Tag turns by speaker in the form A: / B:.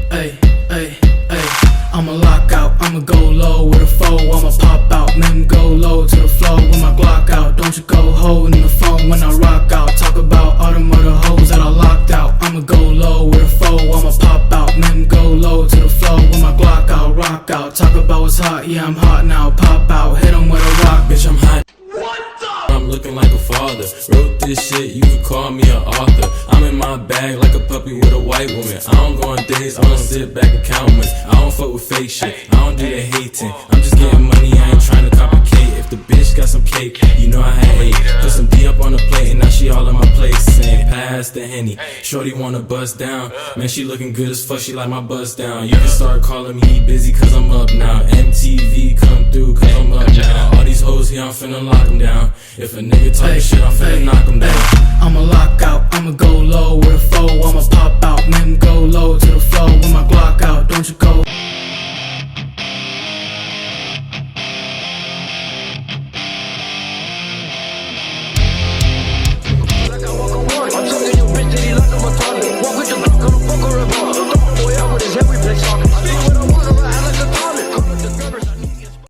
A: Ay, ay, ay, I'ma lock out, I'ma go low with a foe, I'ma pop out, then go low to the floor with my Glock out. Don't you go holding the phone when I rock out. Talk about all them other hoes that I locked out. I'ma go low with a foe, I'ma pop out, then go low to the floor with my Glock out. Rock out, talk about what's hot, yeah I'm hot now. Pop out, hit 'em with a rock, bitch I'm hot.
B: I'm looking like a father. Wrote this shit, you could call me an author. I'm in my bag like a puppy with a white woman. I don't go on dates, I don't sit back and count wins. I don't fuck with fake shit, I don't do the hating. I'm just getting money, I ain't trying to complicate. If the bitch got some cake, you know I had 8. Put some D up on the plate and now she all in my place. Saying pass the Henny, shorty wanna bust down. Man, she looking good as fuck, she like my bust down. You can start calling me busy cause I'm up now. MTV come through cause I'm up now. All these hoes here, I'm finna lock them down. If a nigga talk shit, I'm finna knock him down.